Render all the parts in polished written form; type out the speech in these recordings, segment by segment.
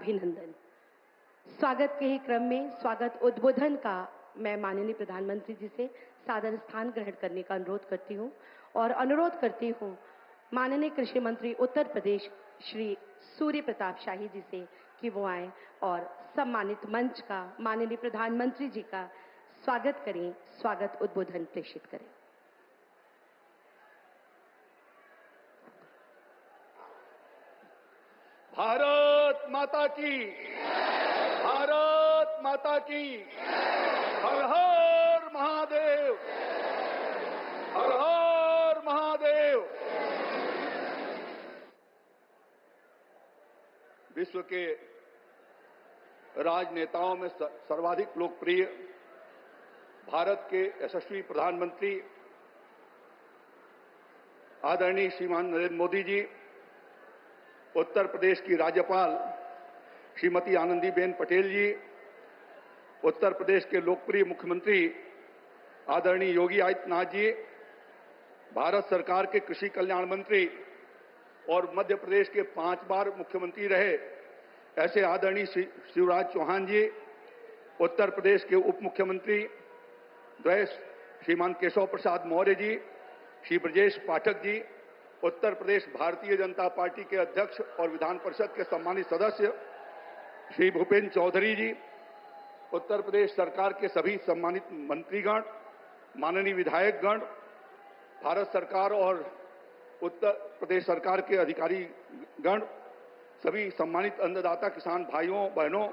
अभिनंदन। स्वागत के ही क्रम में स्वागत उद्बोधन का मैं माननीय प्रधानमंत्री जी से सादर स्थान ग्रहण करने का अनुरोध करती हूं और अनुरोध करती हूं माननीय कृषि मंत्री उत्तर प्रदेश श्री सूर्य प्रताप शाही जी से कि वो आए और सम्मानित मंच का माननीय प्रधानमंत्री जी का स्वागत करें, स्वागत उद्बोधन प्रेषित करें। भारत माता की, भारत माता की, हर हर महादेव, हर हर महादेव। विश्व के राजनेताओं में सर्वाधिक लोकप्रिय भारत के यशस्वी प्रधानमंत्री आदरणीय श्रीमान नरेंद्र मोदी जी, उत्तर प्रदेश की राज्यपाल श्रीमती आनंदीबेन पटेल जी, उत्तर प्रदेश के लोकप्रिय मुख्यमंत्री आदरणीय योगी आदित्यनाथ जी, भारत सरकार के कृषि कल्याण मंत्री और मध्य प्रदेश के 5 बार मुख्यमंत्री रहे ऐसे आदरणीय शिवराज चौहान जी, उत्तर प्रदेश के उप मुख्यमंत्री द्वय श्रीमान केशव प्रसाद मौर्य जी, श्री ब्रजेश पाठक जी, उत्तर प्रदेश भारतीय जनता पार्टी के अध्यक्ष और विधान परिषद के सम्मानित सदस्य श्री भूपेन्द्र चौधरी जी, उत्तर प्रदेश सरकार के सभी सम्मानित मंत्रीगण, माननीय विधायकगण, भारत सरकार और उत्तर प्रदेश सरकार के अधिकारीगण, सभी सम्मानित अन्नदाता किसान भाइयों बहनों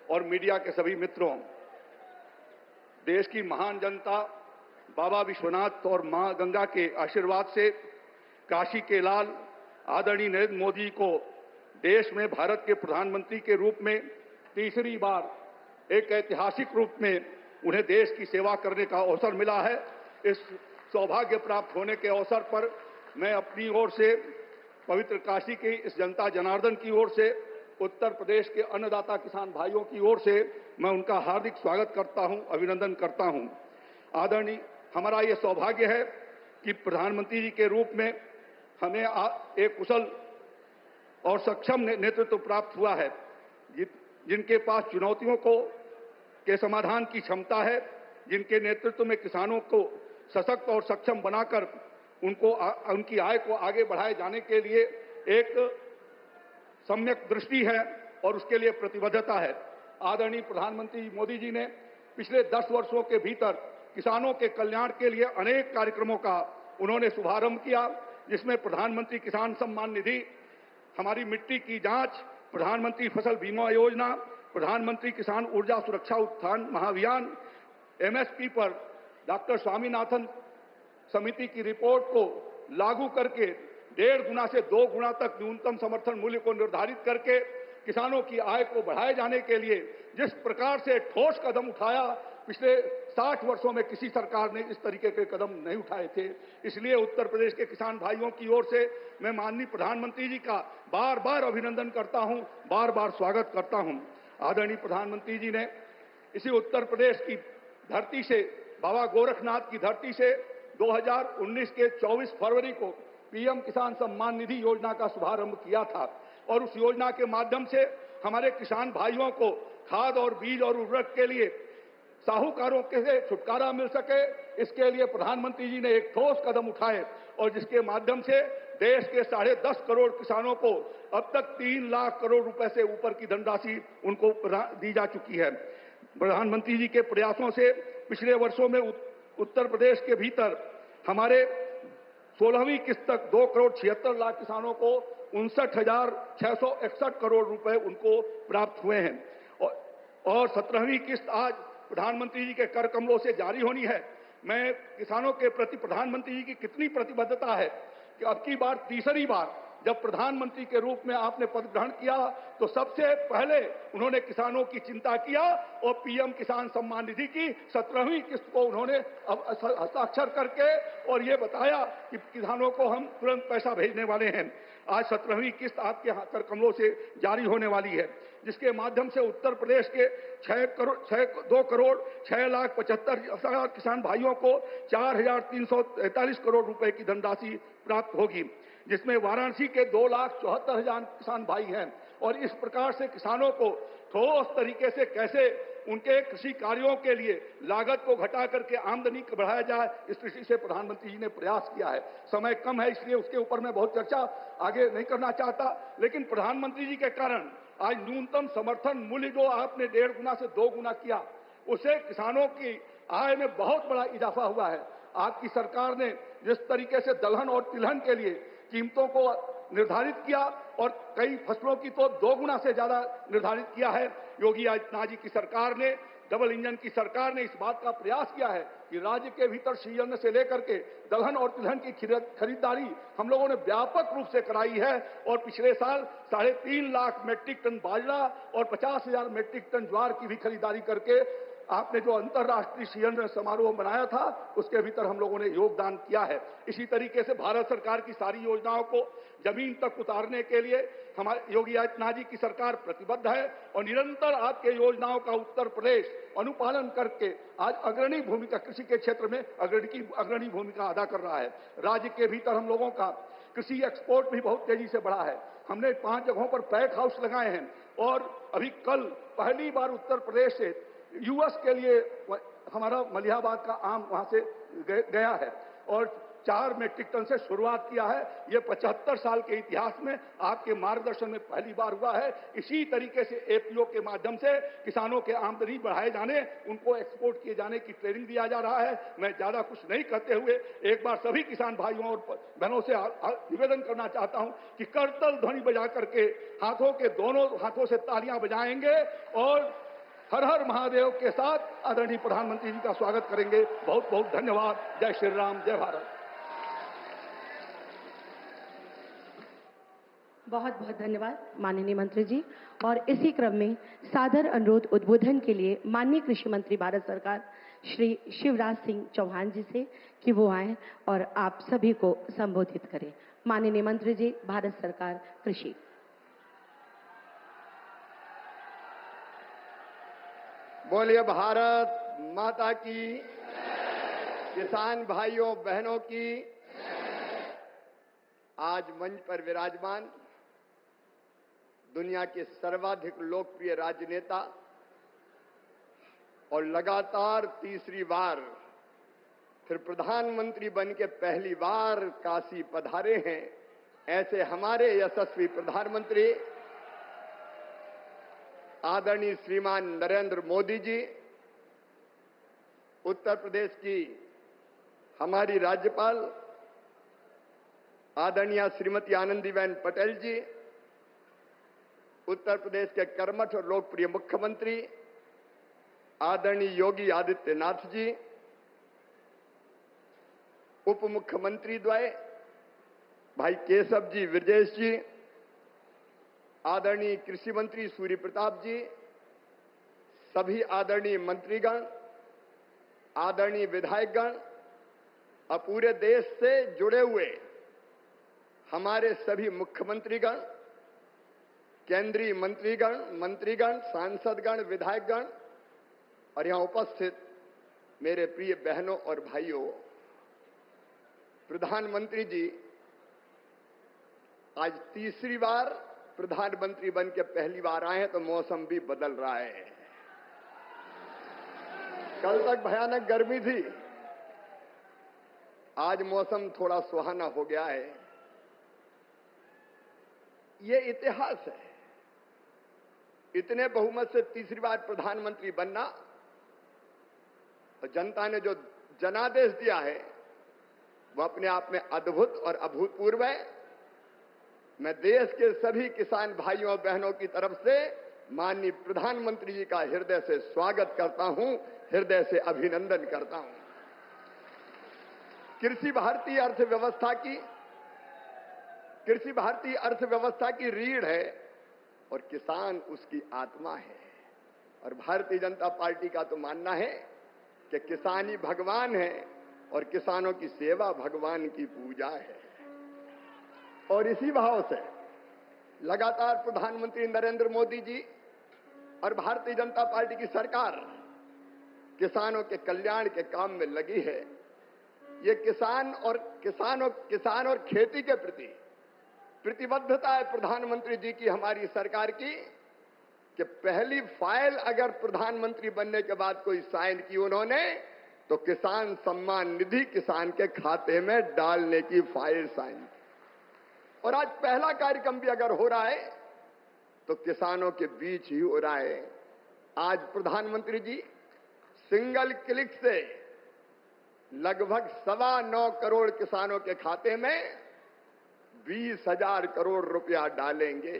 और मीडिया के सभी मित्रों, देश की महान जनता बाबा विश्वनाथ और मां गंगा के आशीर्वाद से काशी के लाल आदरणीय नरेंद्र मोदी को देश में भारत के प्रधानमंत्री के रूप में तीसरी बार एक ऐतिहासिक रूप में उन्हें देश की सेवा करने का अवसर मिला है। इस सौभाग्य प्राप्त होने के अवसर पर मैं अपनी ओर से, पवित्र काशी की इस जनता जनार्दन की ओर से, उत्तर प्रदेश के अन्नदाता किसान भाइयों की ओर से मैं उनका हार्दिक स्वागत करता हूं, अभिनंदन करता हूं। आदरणीय, हमारा ये सौभाग्य है कि प्रधानमंत्री जी के रूप में हमें एक कुशल और सक्षम नेतृत्व प्राप्त हुआ है, जिनके पास चुनौतियों के समाधान की क्षमता है, जिनके नेतृत्व में किसानों को सशक्त और सक्षम बनाकर उनकी आय को आगे बढ़ाए जाने के लिए एक सम्यक दृष्टि है और उसके लिए प्रतिबद्धता है। आदरणीय प्रधानमंत्री मोदी जी ने पिछले 10 वर्षों के भीतर किसानों के कल्याण के लिए अनेक कार्यक्रमों का उन्होंने शुभारंभ किया, जिसमें प्रधानमंत्री किसान सम्मान निधि, हमारी मिट्टी की जांच, प्रधानमंत्री फसल बीमा योजना, प्रधानमंत्री किसान ऊर्जा सुरक्षा उत्थान महाअभियान, एमएसपी पर डॉक्टर स्वामीनाथन समिति की रिपोर्ट को लागू करके 1.5 गुना से 2 गुना तक न्यूनतम समर्थन मूल्य को निर्धारित करके किसानों की आय को बढ़ाए जाने के लिए जिस प्रकार से ठोस कदम उठाया, पिछले 60 वर्षों में किसी सरकार ने इस तरीके के कदम नहीं उठाए थे। इसलिए उत्तर प्रदेश के किसान भाइयों की ओर से मैं माननीय प्रधानमंत्री जी का बार बार अभिनंदन करता हूं, बार बार स्वागत करता हूं। आदरणीय प्रधानमंत्री जी ने इसी उत्तर प्रदेश की धरती से, बाबा गोरखनाथ की धरती से 2019 के 24 फरवरी को पीएम किसान सम्मान निधि योजना का शुभारंभ किया था और उस योजना के माध्यम से हमारे किसान भाइयों को खाद और बीज और उर्वरक के लिए साहूकारों के से छुटकारा मिल सके, इसके लिए प्रधानमंत्री जी ने एक ठोस कदम उठाए और जिसके माध्यम से देश के 10.5 करोड़ किसानों को अब तक 3 लाख करोड़ रुपए से ऊपर की धनराशि उनको दी जा चुकी है। प्रधानमंत्री जी के प्रयासों से पिछले वर्षों में उत्तर प्रदेश के भीतर हमारे 16वीं किस्त तक 2 करोड़ 76 लाख किसानों को 59,661 करोड़ रुपए उनको प्राप्त हुए हैं और 17वीं किस्त आज प्रधानमंत्री जी के कर कमलों से जारी होनी है। मैं किसानों के प्रति प्रधानमंत्री जी की कितनी प्रतिबद्धता है कि अब की बार, तीसरी बार जब प्रधानमंत्री के रूप में आपने पद ग्रहण किया तो सबसे पहले उन्होंने किसानों की चिंता किया और पीएम किसान सम्मान निधि की 17वीं किस्त को उन्होंने हस्ताक्षर करके और ये बताया कि किसानों को हम तुरंत पैसा भेजने वाले हैं। आज 17वीं किस्त आपके कर कमलों से जारी होने वाली है, जिसके माध्यम से उत्तर प्रदेश के 2 करोड़ 6,75,000 किसान भाइयों को 4,343 करोड़ रुपए की धनराशि प्राप्त होगी, जिसमें वाराणसी के 2,74,000 किसान भाई हैं और इस प्रकार से किसानों को ठोस तरीके से कैसे उनके कृषि कार्यों के लिए लागत को घटा करके आमदनी को बढ़ाया जाए, इस दृष्टि से प्रधानमंत्री जी ने प्रयास किया है। समय कम है, इसलिए उसके ऊपर मैं बहुत चर्चा आगे नहीं करना चाहता, लेकिन प्रधानमंत्री जी के कारण आज न्यूनतम समर्थन मूल्य जो आपने 1.5 गुना से 2 गुना किया, उससे किसानों की आय में बहुत बड़ा इजाफा हुआ है। आपकी सरकार ने जिस तरीके से दलहन और तिलहन के लिए कीमतों को निर्धारित किया और कई फसलों की तो 2 गुना से ज्यादा निर्धारित किया है, योगी आदित्यनाथ जी की सरकार ने, डबल इंजन की सरकार ने इस बात का प्रयास किया है कि राज्य के भीतर सीजन से लेकर के दलहन और तिलहन की खरीदारी हम लोगों ने व्यापक रूप से कराई है और पिछले साल 3.5 लाख मेट्रिक टन बाजरा और 50,000 मेट्रिक टन ज्वार की भी खरीदारी करके आपने जो अंतर्राष्ट्रीय सीजन समारोह बनाया था उसके भीतर हम लोगों ने योगदान किया है। इसी तरीके से भारत सरकार की सारी योजनाओं को जमीन तक उतारने के लिए हमारे योगी आदित्यनाथ जी की सरकार प्रतिबद्ध है और निरंतर आपके योजनाओं का उत्तर प्रदेश अनुपालन करके आज अग्रणी भूमिका कृषि के क्षेत्र में अग्रणी भूमिका अदा कर रहा है। राज्य के भीतर हम लोगों का कृषि एक्सपोर्ट भी बहुत तेजी से बढ़ा है। हमने 5 जगहों पर पैक हाउस लगाए हैं और अभी कल पहली बार उत्तर प्रदेश से यूएस के लिए हमारा मलिहाबाद का आम वहां से गया है और 4 मेट्रिक टन से शुरुआत किया है। ये 75 साल के इतिहास में आपके मार्गदर्शन में पहली बार हुआ है। इसी तरीके से एपीओ के माध्यम से किसानों के आमदनी बढ़ाए जाने, उनको एक्सपोर्ट किए जाने की ट्रेनिंग दिया जा रहा है। मैं ज्यादा कुछ नहीं कहते हुए एक बार सभी किसान भाइयों और बहनों से निवेदन करना चाहता हूं कि करतल ध्वनि बजा करके हाथों के दोनों हाथों से तालियां बजाएंगे और हर हर महादेव के साथ आदरणीय प्रधानमंत्री जी का स्वागत करेंगे। बहुत बहुत धन्यवाद। जय श्री राम, जय भारत। बहुत बहुत धन्यवाद माननीय मंत्री जी। और इसी क्रम में सादर अनुरोध उद्बोधन के लिए माननीय कृषि मंत्री भारत सरकार श्री शिवराज सिंह चौहान जी से कि वो आए और आप सभी को संबोधित करें। माननीय मंत्री जी, भारत सरकार कृषि। बोलिए भारत माता की, किसान भाइयों बहनों की। आज मंच पर विराजमान दुनिया के सर्वाधिक लोकप्रिय राजनेता और लगातार तीसरी बार फिर प्रधानमंत्री बन के पहली बार काशी पधारे हैं, ऐसे हमारे यशस्वी प्रधानमंत्री आदरणीय श्रीमान नरेंद्र मोदी जी, उत्तर प्रदेश की हमारी राज्यपाल आदरणीय श्रीमती आनंदीबेन पटेल जी, उत्तर प्रदेश के कर्मठ और लोकप्रिय मुख्यमंत्री आदरणीय योगी आदित्यनाथ जी, उप मुख्यमंत्री द्वय भाई केशव जी विरजेश जी, आदरणीय कृषि मंत्री सूर्य प्रताप जी, सभी आदरणीय मंत्रीगण, आदरणीय विधायकगण और पूरे देश से जुड़े हुए हमारे सभी मुख्यमंत्रीगण, केंद्रीय मंत्रीगण, सांसदगण, विधायकगण और यहां उपस्थित मेरे प्रिय बहनों और भाइयों, प्रधानमंत्री जी आज तीसरी बार प्रधानमंत्री बन के पहली बार आए हैं तो मौसम भी बदल रहा है। कल तक भयानक गर्मी थी, आज मौसम थोड़ा सुहाना हो गया है। ये इतिहास है, इतने बहुमत से तीसरी बार प्रधानमंत्री बनना और जनता ने जो जनादेश दिया है वो अपने आप में अद्भुत और अभूतपूर्व है। मैं देश के सभी किसान भाइयों और बहनों की तरफ से माननीय प्रधानमंत्री जी का हृदय से स्वागत करता हूं, हृदय से अभिनंदन करता हूं। कृषि भारतीय अर्थव्यवस्था की रीढ़ है और किसान उसकी आत्मा है। और भारतीय जनता पार्टी का तो मानना है कि किसान ही भगवान है और किसानों की सेवा भगवान की पूजा है। और इसी भाव से लगातार प्रधानमंत्री नरेंद्र मोदी जी और भारतीय जनता पार्टी की सरकार किसानों के कल्याण के काम में लगी है। ये किसान और खेती के प्रति प्रतिबद्धता है प्रधानमंत्री जी की, हमारी सरकार की, कि पहली फाइल अगर प्रधानमंत्री बनने के बाद कोई साइन की उन्होंने, तो किसान सम्मान निधि किसान के खाते में डालने की फाइल साइन की। और आज पहला कार्यक्रम भी अगर हो रहा है तो किसानों के बीच ही हो रहा है। आज प्रधानमंत्री जी सिंगल क्लिक से लगभग 9.25 करोड़ किसानों के खाते में 20,000 करोड़ रुपया डालेंगे।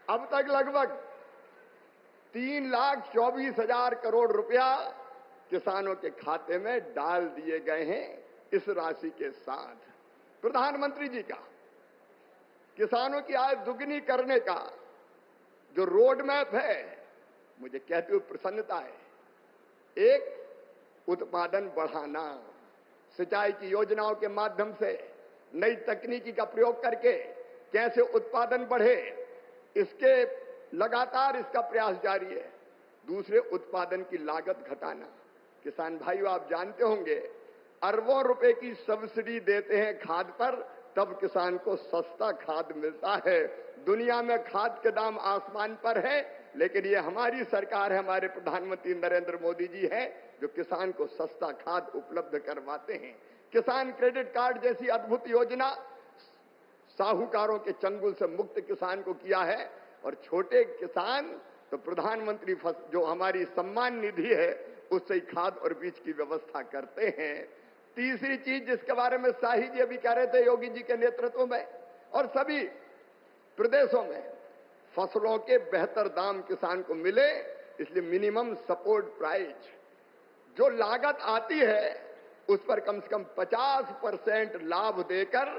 अब तक लगभग 3,24,000 करोड़ रुपया किसानों के खाते में डाल दिए गए हैं। इस राशि के साथ प्रधानमंत्री जी का किसानों की आय दुगनी करने का जो रोड मैप है, मुझे कहते हुए प्रसन्नता है। एक, उत्पादन बढ़ाना, सिंचाई की योजनाओं के माध्यम से नई तकनीकी का प्रयोग करके कैसे उत्पादन बढ़े, इसके लगातार इसका प्रयास जारी है। दूसरे, उत्पादन की लागत घटाना। किसान भाइयों, आप जानते होंगे अरबों रुपए की सब्सिडी देते हैं खाद पर, तब किसान को सस्ता खाद मिलता है। दुनिया में खाद के दाम आसमान पर है, लेकिन ये हमारी सरकार है, हमारे प्रधानमंत्री नरेंद्र मोदी जी हैं, जो किसान को सस्ता खाद उपलब्ध करवाते हैं। किसान क्रेडिट कार्ड जैसी अद्भुत योजना साहूकारों के चंगुल से मुक्त किसान को किया है। और छोटे किसान तो प्रधानमंत्री जो हमारी सम्मान निधि है, उससे ही खाद और बीज की व्यवस्था करते हैं। तीसरी चीज जिसके बारे में शाही जी अभी कह रहे थे, योगी जी के नेतृत्व में और सभी प्रदेशों में फसलों के बेहतर दाम किसान को मिले, इसलिए मिनिमम सपोर्ट प्राइस, जो लागत आती है उस पर कम से कम 50% लाभ देकर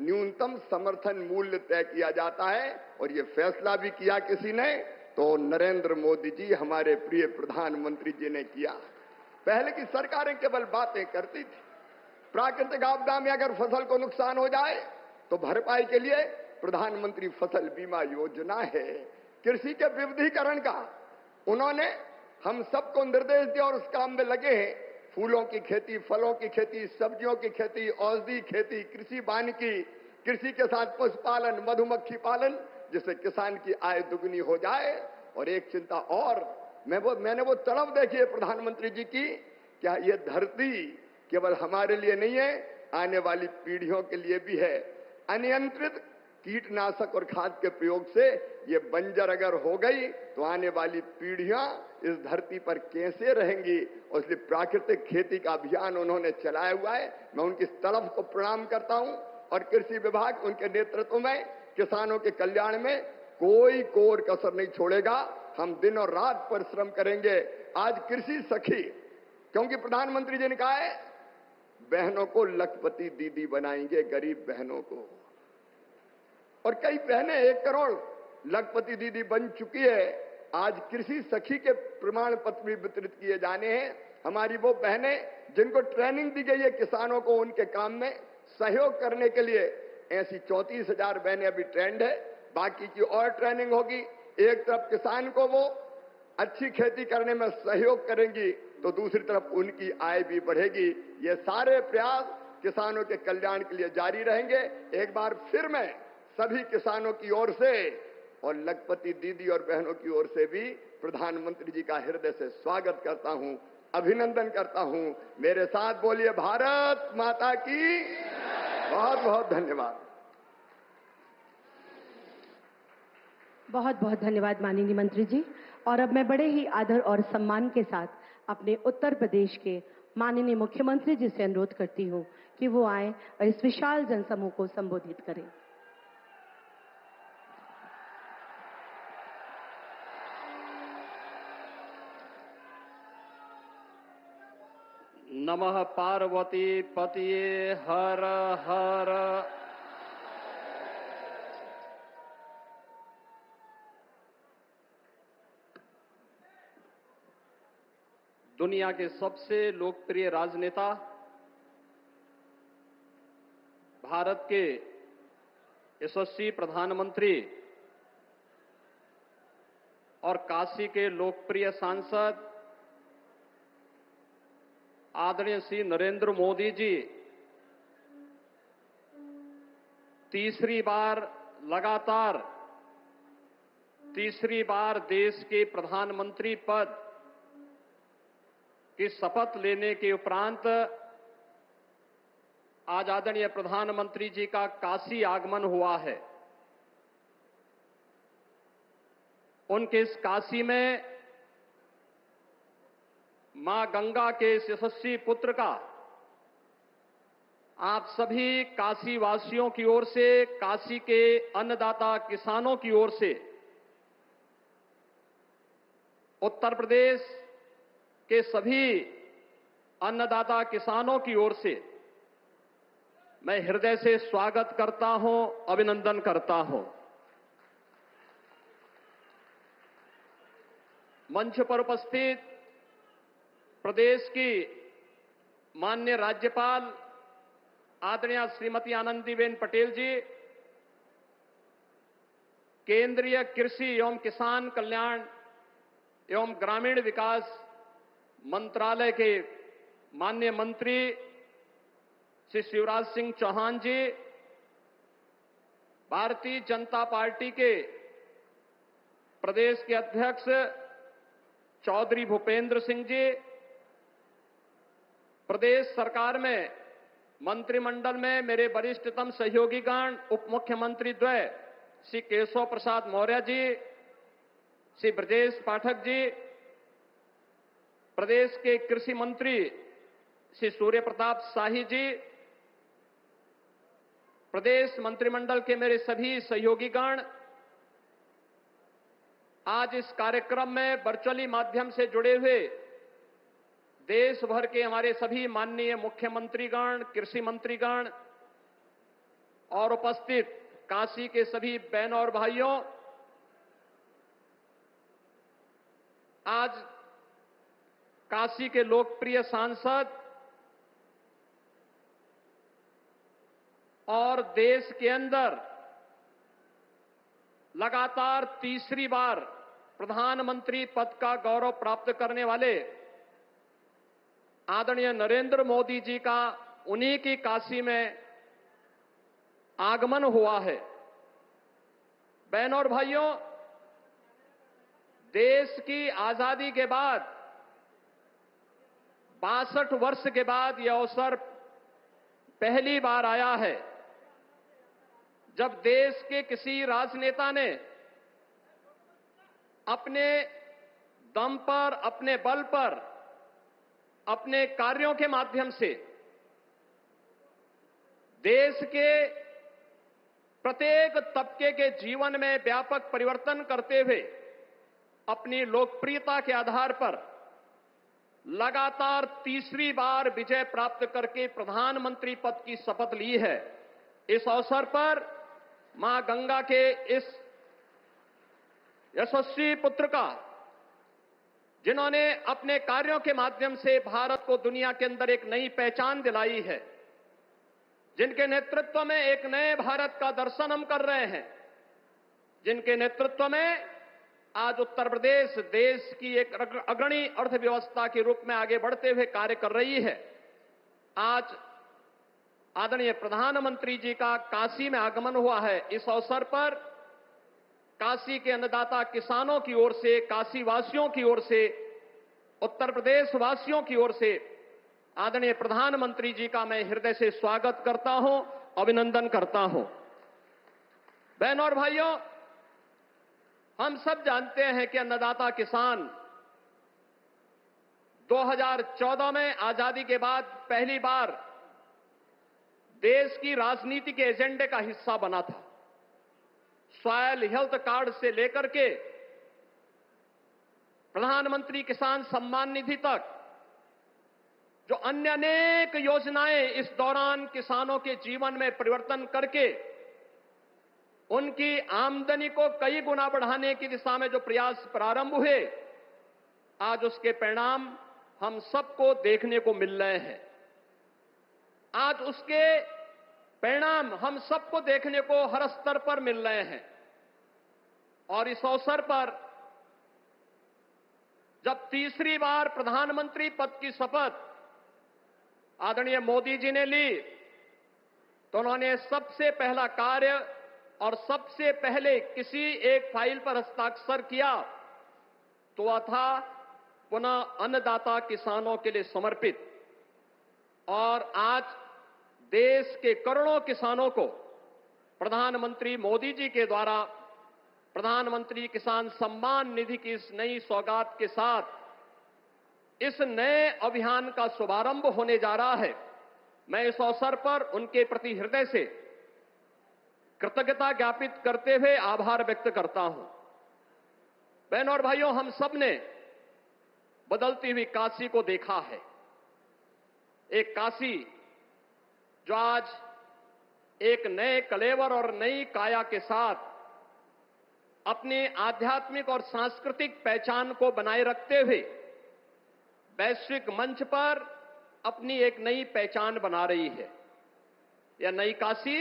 न्यूनतम समर्थन मूल्य तय किया जाता है। और ये फैसला भी किया किसी ने, तो नरेंद्र मोदी जी, हमारे प्रिय प्रधानमंत्री जी ने किया। पहले की सरकारें केवल बातें करती थी। प्राकृतिक आपदा में अगर फसल को नुकसान हो जाए तो भरपाई के लिए प्रधानमंत्री फसल बीमा योजना है। कृषि के विविधीकरण का उन्होंने हम सबको निर्देश दिया और उस काम में लगे हैं। फूलों की खेती, फलों की खेती, सब्जियों की खेती, औषधि खेती, कृषि वानिकी, कृषि के साथ पशुपालन, मधुमक्खी पालन, जिससे किसान की आय दुगनी हो जाए। और एक चिंता और, मैंने वो तड़प देखी है प्रधानमंत्री जी की, क्या ये धरती केवल हमारे लिए नहीं है, आने वाली पीढ़ियों के लिए भी है। अनियंत्रित कीटनाशक और खाद के प्रयोग से ये बंजर अगर हो गई तो आने वाली पीढ़ियां इस धरती पर कैसे रहेंगी। और इसलिए प्राकृतिक खेती का अभियान उन्होंने चलाया हुआ है। मैं उनकी तड़प को प्रणाम करता हूं। और कृषि विभाग उनके नेतृत्व में किसानों के कल्याण में कोई कोर कसर नहीं छोड़ेगा। हम दिन और रात परिश्रम करेंगे। आज कृषि सखी, क्योंकि प्रधानमंत्री जी ने कहा है बहनों को लखपति दीदी बनाएंगे, गरीब बहनों को। और कई बहनें 1 करोड़ लखपति दीदी बन चुकी है। आज कृषि सखी के प्रमाण पत्र भी वितरित किए जाने हैं। हमारी वो बहनें जिनको ट्रेनिंग दी गई है किसानों को उनके काम में सहयोग करने के लिए, ऐसी 34,000 बहनें अभी ट्रेंड है। बाकी की और ट्रेनिंग होगी। एक तरफ किसान को वो अच्छी खेती करने में सहयोग करेंगी, तो दूसरी तरफ उनकी आय भी बढ़ेगी। ये सारे प्रयास किसानों के कल्याण के लिए जारी रहेंगे। एक बार फिर मैं सभी किसानों की ओर से और लखपति दीदी और बहनों की ओर से भी प्रधानमंत्री जी का हृदय से स्वागत करता हूं, अभिनंदन करता हूं। मेरे साथ बोलिए भारत माता की। बहुत बहुत धन्यवाद। बहुत बहुत धन्यवाद माननीय मंत्री जी। और अब मैं बड़े ही आदर और सम्मान के साथ अपने उत्तर प्रदेश के माननीय मुख्यमंत्री जी से अनुरोध करती हूं कि वो आए और इस विशाल जनसमूह को संबोधित करें। नमः पार्वती पतिये हर हर। दुनिया के सबसे लोकप्रिय राजनेता, भारत के यशस्वी प्रधानमंत्री और काशी के लोकप्रिय सांसद आदरणीय श्री नरेंद्र मोदी जी तीसरी बार लगातार तीसरी बार देश के प्रधानमंत्री पद की शपथ लेने के उपरांत आज आदरणीय प्रधानमंत्री जी का काशी आगमन हुआ है। उनके इस काशी में मां गंगा के इस यशस्वी पुत्र का आप सभी काशी वासियों की ओर से, काशी के अन्नदाता किसानों की ओर से, उत्तर प्रदेश के सभी अन्नदाता किसानों की ओर से मैं हृदय से स्वागत करता हूं, अभिनंदन करता हूं। मंच पर उपस्थित प्रदेश की माननीय राज्यपाल आदरणीय श्रीमती आनंदीबेन पटेल जी, केंद्रीय कृषि एवं किसान कल्याण एवं ग्रामीण विकास मंत्रालय के माननीय मंत्री श्री शिवराज सिंह चौहान जी, भारतीय जनता पार्टी के प्रदेश के अध्यक्ष चौधरी भूपेंद्र सिंह जी, प्रदेश सरकार में मंत्रिमंडल में मेरे वरिष्ठतम सहयोगीगण उप मुख्यमंत्री द्वय श्री केशव प्रसाद मौर्य जी, श्री ब्रजेश पाठक जी, प्रदेश के कृषि मंत्री श्री सूर्य प्रताप शाही जी, प्रदेश मंत्रिमंडल के मेरे सभी सहयोगीगण, आज इस कार्यक्रम में वर्चुअली माध्यम से जुड़े हुए देश भर के हमारे सभी माननीय मुख्यमंत्रीगण, कृषि मंत्रीगण और उपस्थित काशी के सभी बहनों और भाइयों, आज काशी के लोकप्रिय सांसद और देश के अंदर लगातार तीसरी बार प्रधानमंत्री पद का गौरव प्राप्त करने वाले आदरणीय नरेंद्र मोदी जी का उन्हीं की काशी में आगमन हुआ है। बहनों और भाइयों, देश की आजादी के बाद 62 वर्ष के बाद यह अवसर पहली बार आया है जब देश के किसी राजनेता ने अपने दम पर, अपने बल पर, अपने कार्यों के माध्यम से देश के प्रत्येक तबके के जीवन में व्यापक परिवर्तन करते हुए अपनी लोकप्रियता के आधार पर लगातार तीसरी बार विजय प्राप्त करके प्रधानमंत्री पद की शपथ ली है। इस अवसर पर मां गंगा के इस यशस्वी पुत्र का, जिन्होंने अपने कार्यों के माध्यम से भारत को दुनिया के अंदर एक नई पहचान दिलाई है, जिनके नेतृत्व में एक नए भारत का दर्शन हम कर रहे हैं, जिनके नेतृत्व में आज उत्तर प्रदेश देश की एक अग्रणी अर्थव्यवस्था के रूप में आगे बढ़ते हुए कार्य कर रही है। आज आदरणीय प्रधानमंत्री जी का काशी में आगमन हुआ है। इस अवसर पर काशी के अन्नदाता किसानों की ओर से, काशी वासियों की ओर से, उत्तर प्रदेश वासियों की ओर से आदरणीय प्रधानमंत्री जी का मैं हृदय से स्वागत करता हूं, अभिनंदन करता हूं। बहनों और भाइयों, हम सब जानते हैं कि अन्नदाता किसान 2014 में आजादी के बाद पहली बार देश की राजनीति के एजेंडे का हिस्सा बना था। सॉयल हेल्थ कार्ड से लेकर के प्रधानमंत्री किसान सम्मान निधि तक जो अन्य अनेक योजनाएं इस दौरान किसानों के जीवन में परिवर्तन करके उनकी आमदनी को कई गुना बढ़ाने की दिशा में जो प्रयास प्रारंभ हुए, आज उसके परिणाम हम सबको देखने को मिल रहे हैं। आज उसके परिणाम हम सबको देखने को हर स्तर पर मिल रहे हैं। और इस अवसर पर जब तीसरी बार प्रधानमंत्री पद की शपथ आदरणीय मोदी जी ने ली, तो उन्होंने सबसे पहला कार्य और सबसे पहले किसी एक फाइल पर हस्ताक्षर किया तो वह था पुनः अन्नदाता किसानों के लिए समर्पित। और आज देश के करोड़ों किसानों को प्रधानमंत्री मोदी जी के द्वारा प्रधानमंत्री किसान सम्मान निधि की इस नई सौगात के साथ इस नए अभियान का शुभारंभ होने जा रहा है। मैं इस अवसर पर उनके प्रति हृदय से कृतज्ञता ज्ञापित करते हुए आभार व्यक्त करता हूं। बहनों और भाइयों, हम सब ने बदलती हुई काशी को देखा है। एक काशी जो आज एक नए कलेवर और नई काया के साथ अपनी आध्यात्मिक और सांस्कृतिक पहचान को बनाए रखते हुए वैश्विक मंच पर अपनी एक नई पहचान बना रही है। यह नई काशी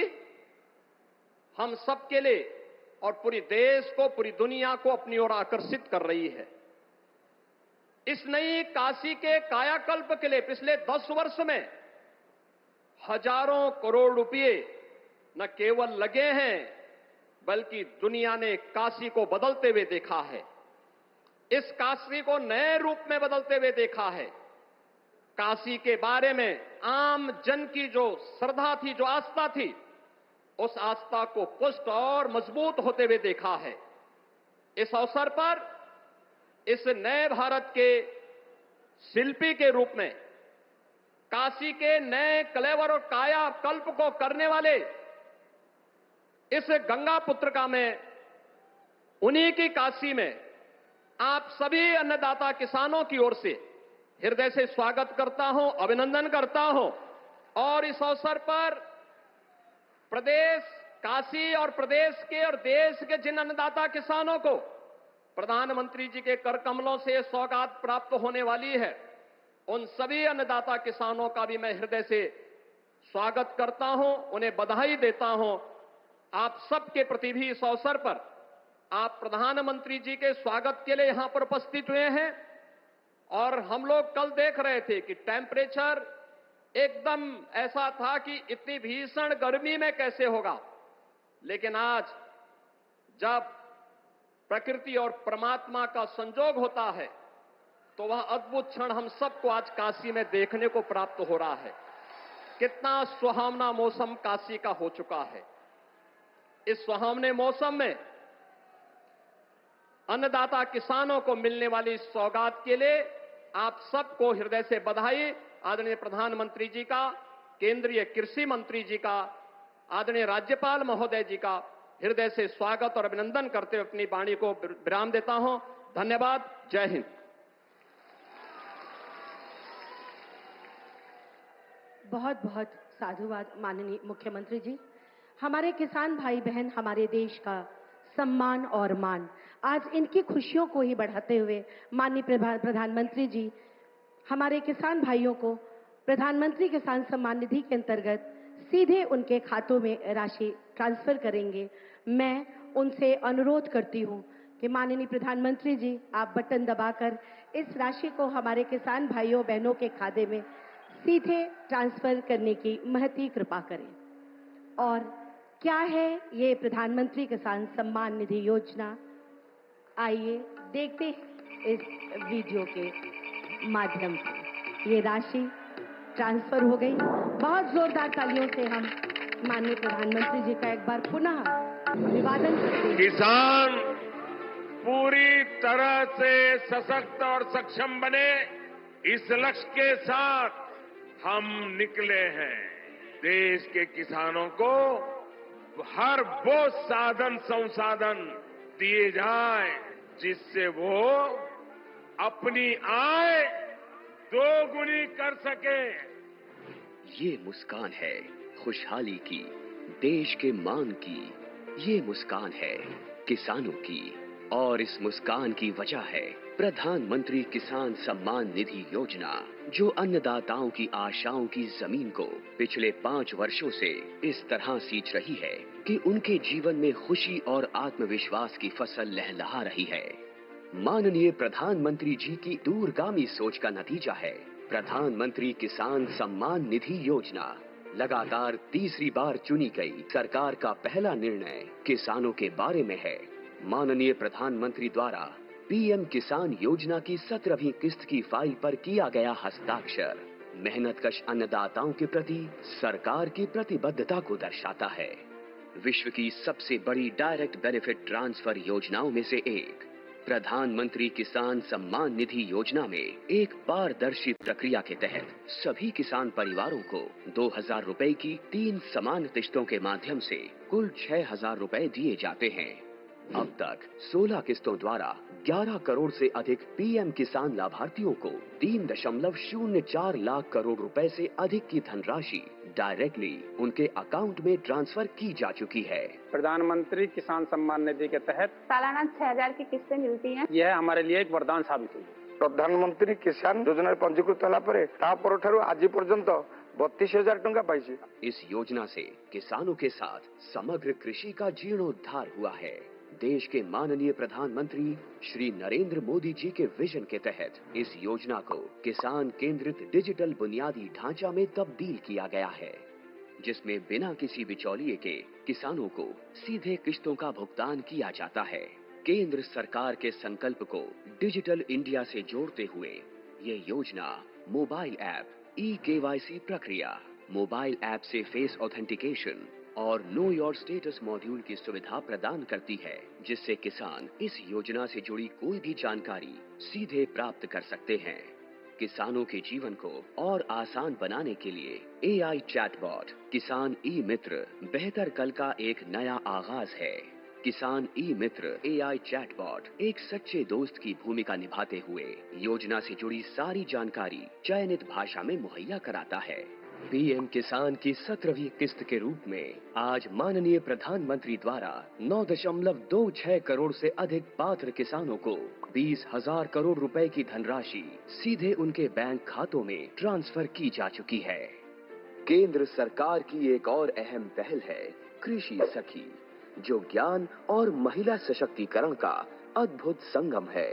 हम सबके लिए और पूरी देश को, पूरी दुनिया को अपनी ओर आकर्षित कर रही है। इस नई काशी के कायाकल्प के लिए पिछले 10 वर्ष में हजारों करोड़ रुपए न केवल लगे हैं, बल्कि दुनिया ने काशी को बदलते हुए देखा है। इस काशी को नए रूप में बदलते हुए देखा है। काशी के बारे में आम जन की जो श्रद्धा थी, जो आस्था थी, उस आस्था को पुष्ट और मजबूत होते हुए देखा है। इस अवसर पर इस नए भारत के शिल्पी के रूप में काशी के नए कलेवर और काया कल्प को करने वाले इस गंगा पुत्र का मैं उन्हीं की काशी में आप सभी अन्नदाता किसानों की ओर से हृदय से स्वागत करता हूं, अभिनंदन करता हूं। और इस अवसर पर प्रदेश काशी और प्रदेश के और देश के जिन अन्नदाता किसानों को प्रधानमंत्री जी के कर कमलों से सौगात प्राप्त होने वाली है, उन सभी अन्नदाता किसानों का भी मैं हृदय से स्वागत करता हूं, उन्हें बधाई देता हूं। आप सबके प्रति भी इस अवसर पर आप प्रधानमंत्री जी के स्वागत के लिए यहां पर उपस्थित हुए हैं। और हम लोग कल देख रहे थे कि टेम्परेचर एकदम ऐसा था कि इतनी भीषण गर्मी में कैसे होगा, लेकिन आज जब प्रकृति और परमात्मा का संजोग होता है तो वह अद्भुत क्षण हम सबको आज काशी में देखने को प्राप्त हो रहा है। कितना सुहावना मौसम काशी का हो चुका है। इस सुहावने मौसम में अन्नदाता किसानों को मिलने वाली सौगात के लिए आप सबको हृदय से बधाई। आदरणीय प्रधानमंत्री जी का, केंद्रीय कृषि मंत्री जी का, आदरणीय राज्यपाल महोदय जी का हृदय से स्वागत और अभिनंदन करते हुए अपनी वाणी को विराम देता हूं। धन्यवाद। जय हिंद। बहुत बहुत साधुवाद माननीय मुख्यमंत्री जी। हमारे किसान भाई बहन हमारे देश का सम्मान और मान, आज इनकी खुशियों को ही बढ़ाते हुए माननीय प्रधानमंत्री जी हमारे किसान भाइयों को प्रधानमंत्री किसान सम्मान निधि के अंतर्गत सीधे उनके खातों में राशि ट्रांसफर करेंगे। मैं उनसे अनुरोध करती हूं कि माननीय प्रधानमंत्री जी आप बटन दबाकर इस राशि को हमारे किसान भाइयों बहनों के खाते में सीधे ट्रांसफर करने की महती कृपा करें। और क्या है ये प्रधानमंत्री किसान सम्मान निधि योजना, आइए देखते हैं इस वीडियो के माध्यम से। ये राशि ट्रांसफर हो गई। बहुत जोरदार तालियों से हम माननीय प्रधानमंत्री जी का एक बार पुनः अभिवादन करते हैं। किसान पूरी तरह से सशक्त और सक्षम बने, इस लक्ष्य के साथ हम निकले हैं। देश के किसानों को हर वो साधन संसाधन दिए जाए जिससे वो अपनी आय दोगुनी कर सके। ये मुस्कान है खुशहाली की, देश के मान की। ये मुस्कान है किसानों की, और इस मुस्कान की वजह है प्रधानमंत्री किसान सम्मान निधि योजना, जो अन्नदाताओं की आशाओं की जमीन को पिछले 5 वर्षों से इस तरह सींच रही है कि उनके जीवन में खुशी और आत्मविश्वास की फसल लहलहा रही है। माननीय प्रधानमंत्री जी की दूरगामी सोच का नतीजा है प्रधानमंत्री किसान सम्मान निधि योजना। लगातार तीसरी बार चुनी गई सरकार का पहला निर्णय किसानों के बारे में है। माननीय प्रधानमंत्री द्वारा पीएम किसान योजना की 17वीं किस्त की फाइल पर किया गया हस्ताक्षर मेहनतकश अन्नदाताओं के प्रति सरकार की प्रतिबद्धता को दर्शाता है। विश्व की सबसे बड़ी डायरेक्ट बेनिफिट ट्रांसफर योजनाओं में से एक प्रधानमंत्री किसान सम्मान निधि योजना में एक पारदर्शी प्रक्रिया के तहत सभी किसान परिवारों को 2000 रुपए की 3 समान किस्तों के माध्यम से कुल 6000 रुपए दिए जाते हैं। अब तक 16 किस्तों द्वारा 11 करोड़ से अधिक पीएम किसान लाभार्थियों को 3.04 लाख करोड़ रुपए से अधिक की धनराशि डायरेक्टली उनके अकाउंट में ट्रांसफर की जा चुकी है। प्रधानमंत्री किसान सम्मान निधि के तहत सालाना 6000 की किस्तें मिलती हैं। यह हमारे लिए एक वरदान साबित हुई। प्रधानमंत्री किसान योजना पंजीकृत होला आज पर्यंत 32,000 टंका पाई। इस योजना से किसानों के साथ समग्र कृषि का जीर्णोद्धार हुआ है। देश के माननीय प्रधानमंत्री श्री नरेंद्र मोदी जी के विजन के तहत इस योजना को किसान केंद्रित डिजिटल बुनियादी ढांचा में तब्दील किया गया है, जिसमें बिना किसी बिचौलिए के किसानों को सीधे किस्तों का भुगतान किया जाता है। केंद्र सरकार के संकल्प को डिजिटल इंडिया से जोड़ते हुए ये योजना मोबाइल ऐप, ई-केवाईसी प्रक्रिया, मोबाइल ऐप से फेस ऑथेंटिकेशन और नो योर स्टेटस मॉड्यूल की सुविधा प्रदान करती है, जिससे किसान इस योजना से जुड़ी कोई भी जानकारी सीधे प्राप्त कर सकते हैं। किसानों के जीवन को और आसान बनाने के लिए एआई चैटबॉट किसान ई मित्र बेहतर कल का एक नया आगाज है। किसान ई मित्र एआई चैटबॉट एक सच्चे दोस्त की भूमिका निभाते हुए योजना से जुड़ी सारी जानकारी चयनित भाषा में मुहैया कराता है। पीएम किसान की 17वीं किस्त के रूप में आज माननीय प्रधानमंत्री द्वारा 9.26 करोड़ से अधिक पात्र किसानों को 20,000 करोड़ रुपए की धनराशि सीधे उनके बैंक खातों में ट्रांसफर की जा चुकी है। केंद्र सरकार की एक और अहम पहल है कृषि सखी, जो ज्ञान और महिला सशक्तिकरण का अद्भुत संगम है।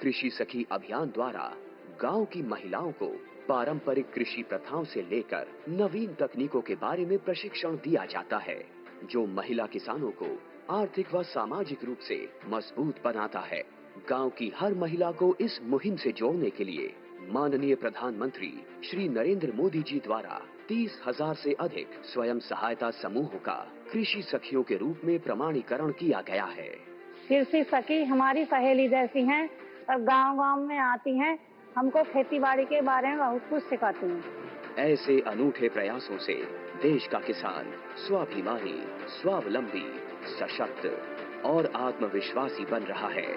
कृषि सखी अभियान द्वारा गांव की महिलाओं को पारंपरिक कृषि प्रथाओं से लेकर नवीन तकनीकों के बारे में प्रशिक्षण दिया जाता है, जो महिला किसानों को आर्थिक व सामाजिक रूप से मजबूत बनाता है। गांव की हर महिला को इस मुहिम से जोड़ने के लिए माननीय प्रधानमंत्री श्री नरेंद्र मोदी जी द्वारा 30,000 से अधिक स्वयं सहायता समूहों का कृषि सखियों के रूप में प्रमाणीकरण किया गया है। कृषि सखी हमारी सहेली जैसी हैं और गांव-गांव में आती हैं, हमको खेतीबाड़ी के बारे में बहुत कुछ सिखाती हैं। ऐसे अनूठे प्रयासों से देश का किसान स्वाभिमानी, स्वावलंबी, सशक्त और आत्मविश्वासी बन रहा है।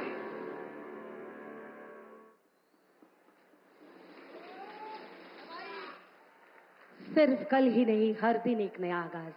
सिर्फ कल ही नहीं, हर दिन एक नया आगाज।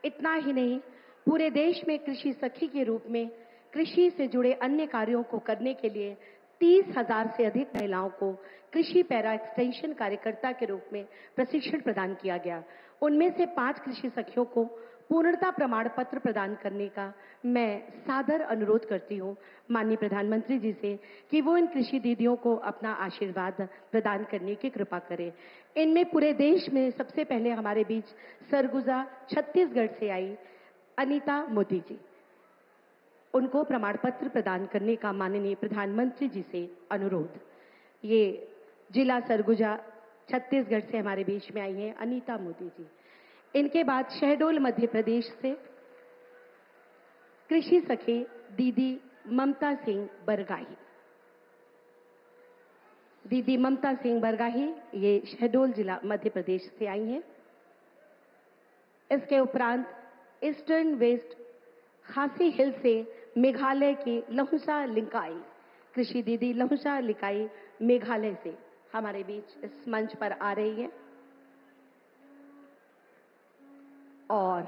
इतना ही नहीं, पूरे देश में कृषि सखी के रूप में कृषि से जुड़े अन्य कार्यों को करने के लिए 30,000 से अधिक महिलाओं को कृषि पैरा एक्सटेंशन कार्यकर्ता के रूप में प्रशिक्षण प्रदान किया गया। उनमें से 5 कृषि सखियों को पूर्णता प्रमाण पत्र प्रदान करने का मैं सादर अनुरोध करती हूं माननीय प्रधानमंत्री जी से कि वो इन कृषि दीदियों को अपना आशीर्वाद प्रदान करने की कृपा करें। इनमें पूरे देश में सबसे पहले हमारे बीच सरगुजा छत्तीसगढ़ से आई अनीता मोदी जी, उनको प्रमाण पत्र प्रदान करने का माननीय प्रधानमंत्री जी से अनुरोध। ये जिला सरगुजा छत्तीसगढ़ से हमारे बीच में आई हैं अनीता मोदी जी। इनके बाद शहडोल मध्य प्रदेश से कृषि सखी दीदी ममता सिंह बरगाही। दीदी ममता सिंह बरगाही ये शहडोल जिला मध्य प्रदेश से आई हैं। इसके उपरांत ईस्टर्न वेस्ट खासी हिल से मेघालय की लहुसा लिंकाई कृषि दीदी लहुसा लिंकाई मेघालय से हमारे बीच इस मंच पर आ रही है। और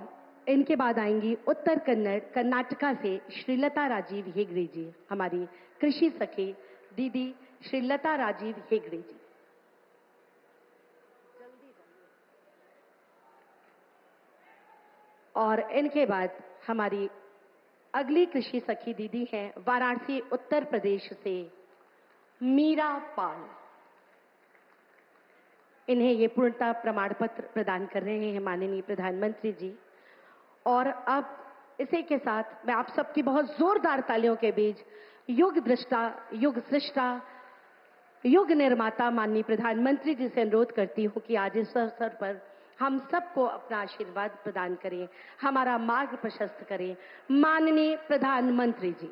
इनके बाद आएंगी उत्तर कन्नड़ कर्नाटका से श्रीलता राजीव हेगड़े जी, हमारी कृषि सखी दीदी श्रीलता राजीव हेगड़े जी। और इनके बाद हमारी अगली कृषि सखी दीदी हैं वाराणसी उत्तर प्रदेश से मीरा पाल। इन्हें ये पूर्णता प्रमाण पत्र प्रदान कर रहे हैं माननीय प्रधानमंत्री जी। और अब इसी के साथ मैं आप सबकी बहुत जोरदार तालियों के बीच युग दृष्टा, युग सृष्टा, युग निर्माता माननीय प्रधानमंत्री जी से अनुरोध करती हूं कि आज इस अवसर पर हम सबको अपना आशीर्वाद प्रदान करें, हमारा मार्ग प्रशस्त करें। माननीय प्रधानमंत्री जी।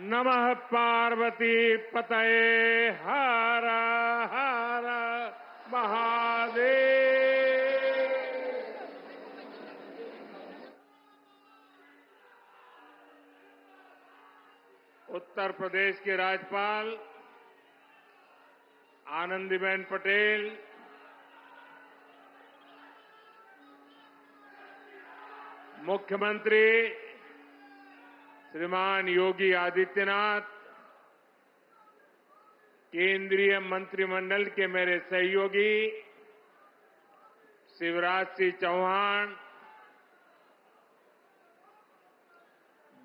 नमः पार्वती पतये हर हर महादेव। उत्तर प्रदेश के राज्यपाल आनंदीबेन पटेल, मुख्यमंत्री श्रीमान योगी आदित्यनाथ, केंद्रीय मंत्रिमंडल के मेरे सहयोगी शिवराज सिंह चौहान,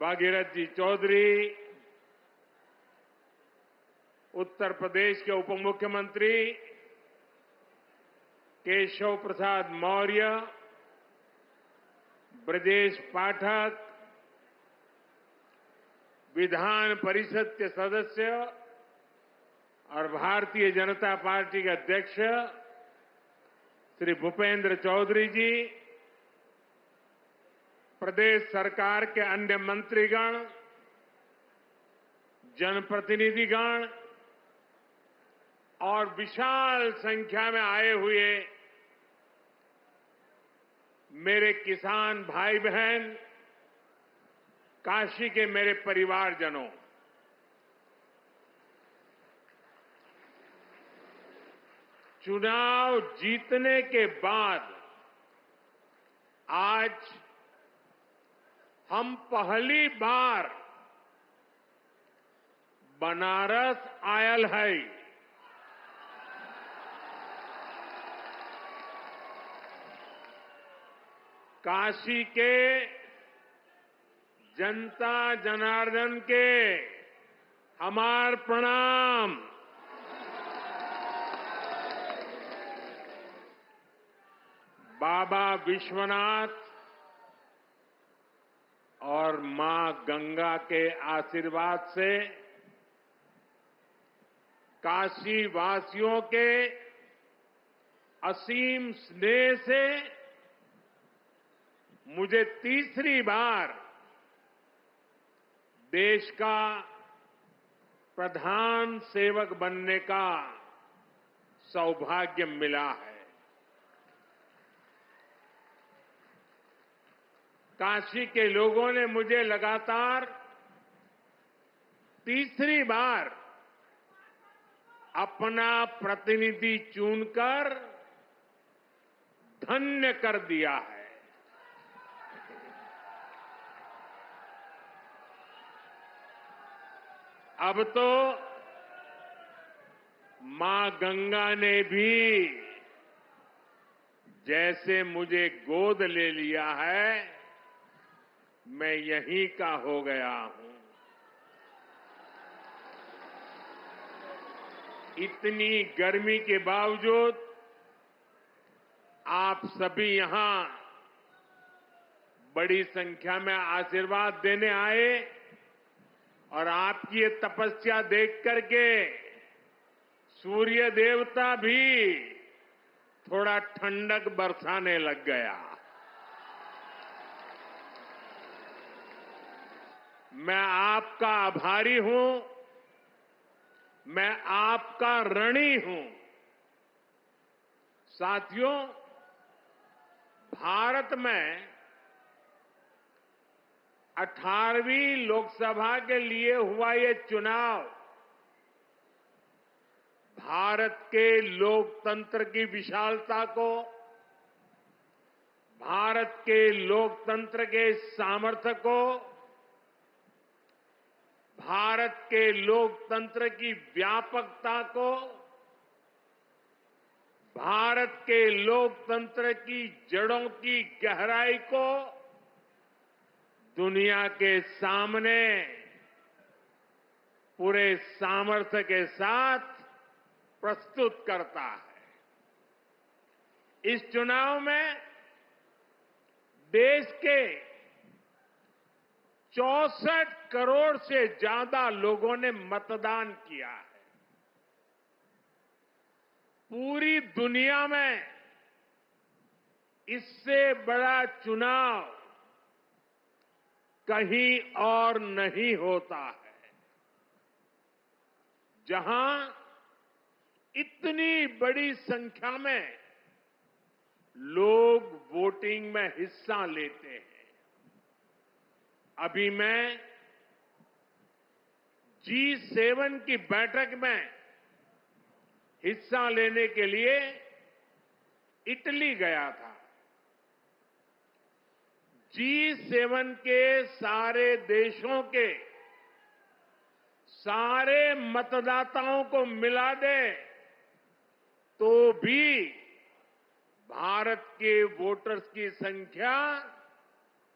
भागीरथ जी चौधरी, उत्तर प्रदेश के उप मुख्यमंत्री केशव प्रसाद मौर्य, ब्रजेश पाठक, विधान परिषद के सदस्य और भारतीय जनता पार्टी के अध्यक्ष श्री भूपेंद्र चौधरी जी, प्रदेश सरकार के अन्य मंत्रीगण, जनप्रतिनिधिगण और विशाल संख्या में आए हुए मेरे किसान भाई बहन, काशी के मेरे परिवारजनों, चुनाव जीतने के बाद आज हम पहली बार बनारस आयल है। काशी के जनता जनार्दन के हमार प्रणाम। बाबा विश्वनाथ और मां गंगा के आशीर्वाद से काशी वासियों के असीम स्नेह से मुझे तीसरी बार देश का प्रधान सेवक बनने का सौभाग्य मिला है। काशी के लोगों ने मुझे लगातार तीसरी बार अपना प्रतिनिधि चुनकर धन्य कर दिया है। अब तो मां गंगा ने भी जैसे मुझे गोद ले लिया है, मैं यहीं का हो गया हूं। इतनी गर्मी के बावजूद आप सभी यहां बड़ी संख्या में आशीर्वाद देने आए और आपकी ये तपस्या देख करके सूर्य देवता भी थोड़ा ठंडक बरसाने लग गया। मैं आपका आभारी हूं, मैं आपका ऋणी हूं। साथियों, भारत में 18वीं लोकसभा के लिए हुआ ये चुनाव भारत के लोकतंत्र की विशालता को, भारत के लोकतंत्र के सामर्थ्य को, भारत के लोकतंत्र की व्यापकता को, भारत के लोकतंत्र की जड़ों की गहराई को दुनिया के सामने पूरे सामर्थ्य के साथ प्रस्तुत करता है। इस चुनाव में देश के 64 करोड़ से ज्यादा लोगों ने मतदान किया है। पूरी दुनिया में इससे बड़ा चुनाव कहीं और नहीं होता है, जहां इतनी बड़ी संख्या में लोग वोटिंग में हिस्सा लेते हैं। अभी मैं G7 की बैठक में हिस्सा लेने के लिए इटली गया था। G7 के सारे देशों के सारे मतदाताओं को मिला दे तो भी भारत के वोटर्स की संख्या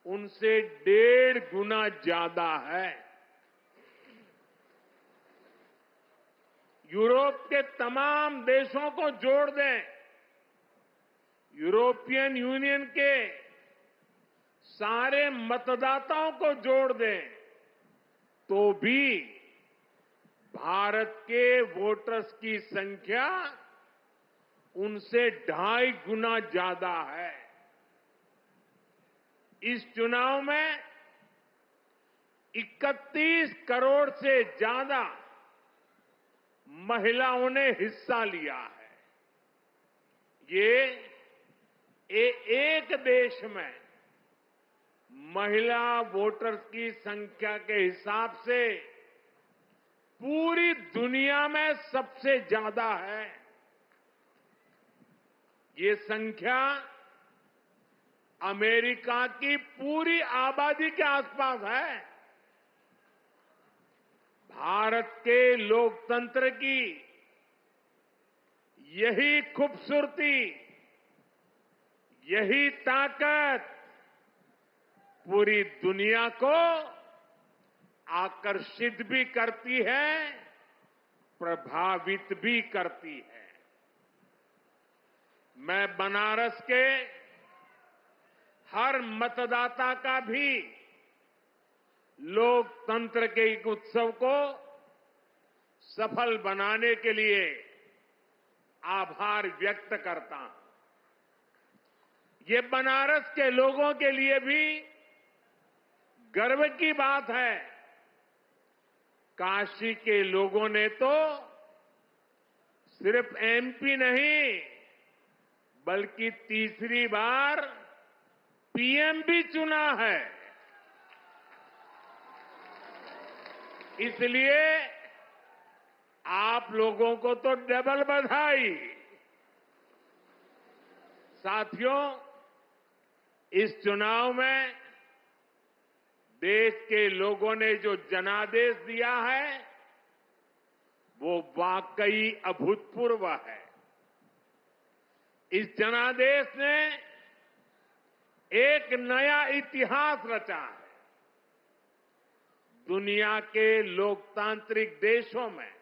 उनसे 1.5 गुना ज्यादा है। यूरोप के तमाम देशों को जोड़ दें, यूरोपियन यूनियन के सारे मतदाताओं को जोड़ दें, तो भी भारत के वोटर्स की संख्या उनसे 2.5 गुना ज्यादा है। इस चुनाव में 31 करोड़ से ज्यादा महिलाओं ने हिस्सा लिया है। ये एक देश में महिला वोटर्स की संख्या के हिसाब से पूरी दुनिया में सबसे ज्यादा है। ये संख्या अमेरिका की पूरी आबादी के आसपास है। भारत के लोकतंत्र की यही खूबसूरती, यही ताकत पूरी दुनिया को आकर्षित भी करती है, प्रभावित भी करती है। मैं बनारस के हर मतदाता का भी लोकतंत्र के एक उत्सव को सफल बनाने के लिए आभार व्यक्त करता हूं। ये बनारस के लोगों के लिए भी गर्व की बात है। काशी के लोगों ने तो सिर्फ MP नहीं, बल्कि तीसरी बार PM भी चुना है। इसलिए आप लोगों को तो डबल बधाई। साथियों, इस चुनाव में देश के लोगों ने जो जनादेश दिया है वो वाकई अभूतपूर्व है। इस जनादेश ने एक नया इतिहास रचा है। दुनिया के लोकतांत्रिक देशों में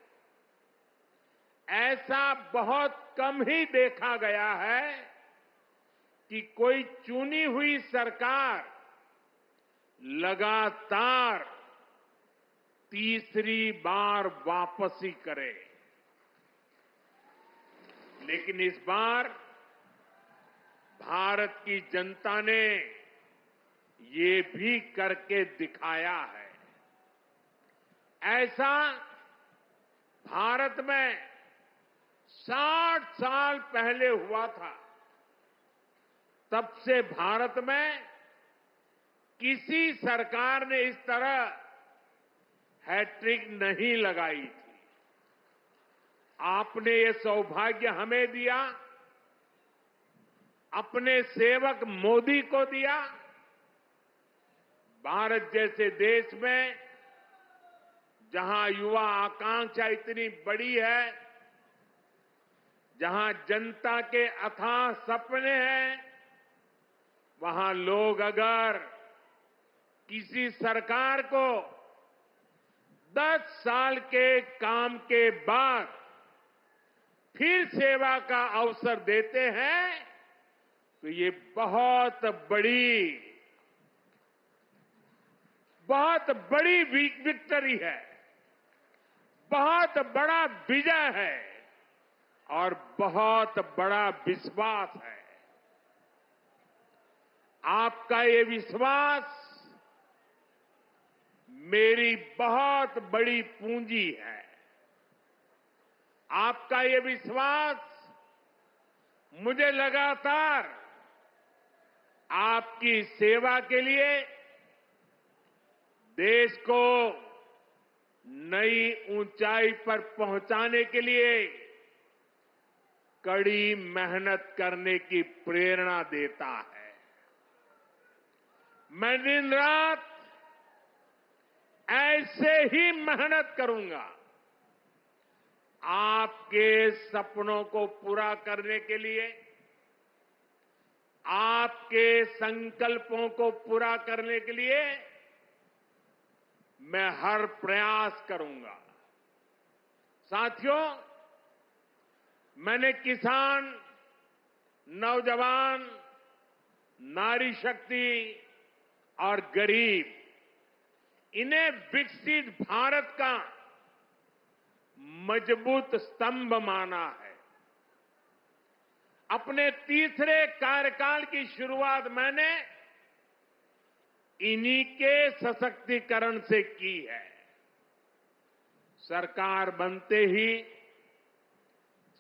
ऐसा बहुत कम ही देखा गया है कि कोई चुनी हुई सरकार लगातार तीसरी बार वापसी करे। लेकिन इस बार भारत की जनता ने ये भी करके दिखाया है। ऐसा भारत में 60 साल पहले हुआ था। तब से भारत में किसी सरकार ने इस तरह हैट्रिक नहीं लगाई थी। आपने ये सौभाग्य हमें दिया, अपने सेवक मोदी को दिया। भारत जैसे देश में जहां युवा आकांक्षा इतनी बड़ी है, जहां जनता के अथाह सपने हैं, वहां लोग अगर किसी सरकार को 10 साल के काम के बाद फिर सेवा का अवसर देते हैं तो ये बहुत बड़ी विक्ट्री है, बहुत बड़ा विजय है और बहुत बड़ा विश्वास है। आपका ये विश्वास मेरी बहुत बड़ी पूंजी है। आपका ये विश्वास मुझे लगातार आपकी सेवा के लिए देश को नई ऊंचाई पर पहुंचाने के लिए कड़ी मेहनत करने की प्रेरणा देता है। मैं दिन रात ऐसे ही मेहनत करूंगा आपके सपनों को पूरा करने के लिए, आपके संकल्पों को पूरा करने के लिए मैं हर प्रयास करूंगा। साथियों, मैंने किसान, नौजवान, नारी शक्ति और गरीब, इन्हें विकसित भारत का मजबूत स्तंभ माना है। अपने तीसरे कार्यकाल की शुरुआत मैंने इन्हीं के सशक्तिकरण से की है। सरकार बनते ही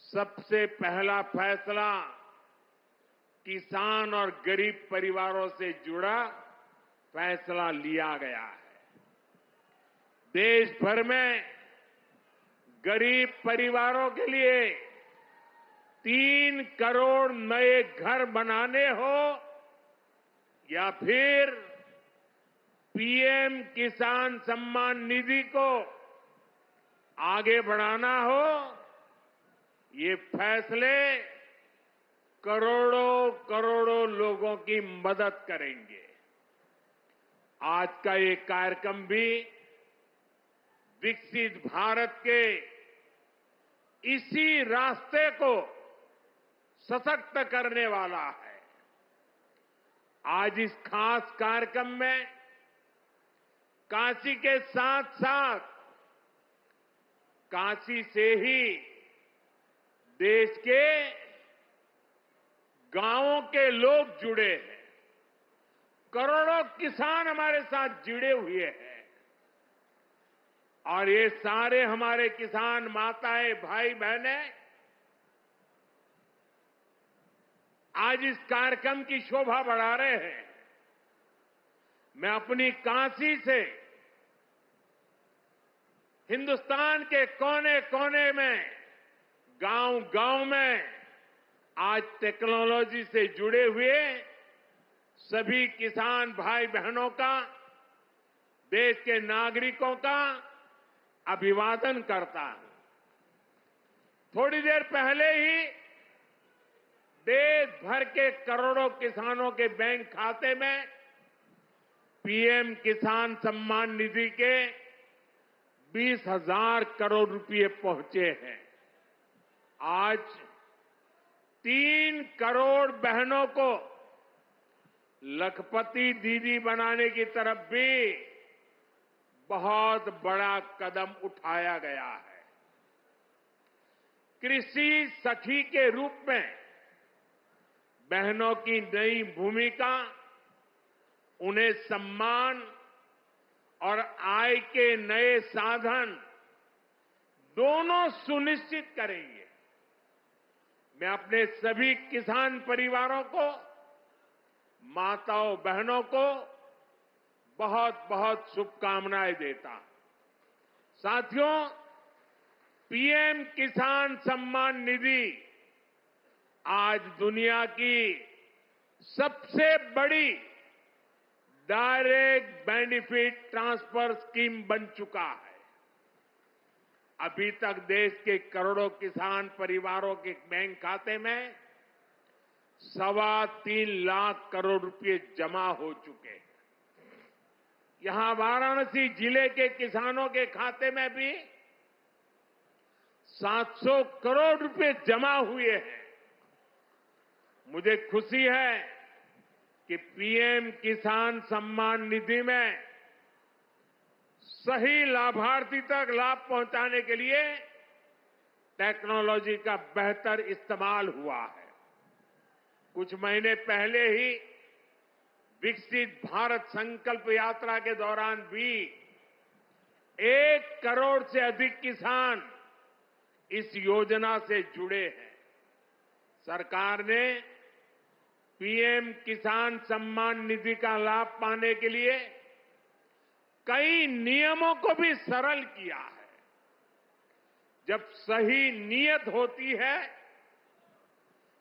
सबसे पहला फैसला किसान और गरीब परिवारों से जुड़ा फैसला लिया गया है। देश भर में गरीब परिवारों के लिए 3 करोड़ नए घर बनाने हो या फिर पीएम किसान सम्मान निधि को आगे बढ़ाना हो, ये फैसले करोड़ों करोड़ों लोगों की मदद करेंगे। आज का ये कार्यक्रम भी विकसित भारत के इसी रास्ते को सशक्त करने वाला है। आज इस खास कार्यक्रम में काशी के साथ साथ काशी से ही देश के गांवों के लोग जुड़े हैं। करोड़ों किसान हमारे साथ जुड़े हुए हैं और ये सारे हमारे किसान माताएं, भाई बहनें आज इस कार्यक्रम की शोभा बढ़ा रहे हैं। मैं अपनी काशी से हिंदुस्तान के कोने कोने में, गांव-गांव में आज टेक्नोलॉजी से जुड़े हुए सभी किसान भाई बहनों का, देश के नागरिकों का अभिवादन करता हूं। थोड़ी देर पहले ही देश भर के करोड़ों किसानों के बैंक खाते में पीएम किसान सम्मान निधि के 20,000 करोड़ रुपए पहुंचे हैं। आज 3 करोड़ बहनों को लखपति दीदी बनाने की तरफ भी बहुत बड़ा कदम उठाया गया है। कृषि सखी के रूप में बहनों की नई भूमिका उन्हें सम्मान और आय के नए साधन दोनों सुनिश्चित करेंगे। मैं अपने सभी किसान परिवारों को, माताओं बहनों को बहुत बहुत शुभकामनाएं देता हूं। साथियों, पीएम किसान सम्मान निधि आज दुनिया की सबसे बड़ी डायरेक्ट बेनिफिट ट्रांसफर स्कीम बन चुका है। अभी तक देश के करोड़ों किसान परिवारों के बैंक खाते में 3.25 लाख करोड़ रुपए जमा हो चुके हैं। यहां वाराणसी जिले के किसानों के खाते में भी 700 करोड़ रुपए जमा हुए हैं। मुझे खुशी है कि पीएम किसान सम्मान निधि में सही लाभार्थी तक लाभ पहुंचाने के लिए टेक्नोलॉजी का बेहतर इस्तेमाल हुआ है। कुछ महीने पहले ही विकसित भारत संकल्प यात्रा के दौरान भी 1 करोड़ से अधिक किसान इस योजना से जुड़े हैं। सरकार ने पीएम किसान सम्मान निधि का लाभ पाने के लिए कई नियमों को भी सरल किया है। जब सही नीयत होती है,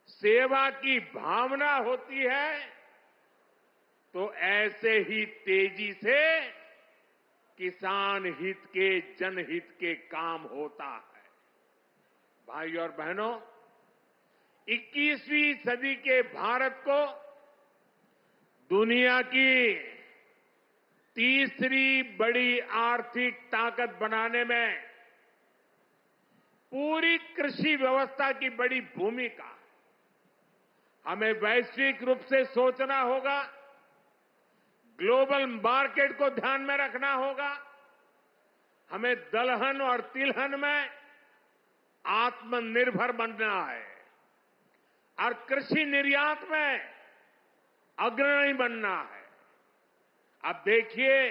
सेवा की भावना होती है, तो ऐसे ही तेजी से किसान हित के, जनहित के काम होता है। भाई और बहनों, 21वीं सदी के भारत को दुनिया की तीसरी बड़ी आर्थिक ताकत बनाने में पूरी कृषि व्यवस्था की बड़ी भूमिका है। हमें वैश्विक रूप से सोचना होगा, ग्लोबल मार्केट को ध्यान में रखना होगा। हमें दलहन और तिलहन में आत्मनिर्भर बनना है और कृषि निर्यात में अग्रणी बनना है। अब देखिए,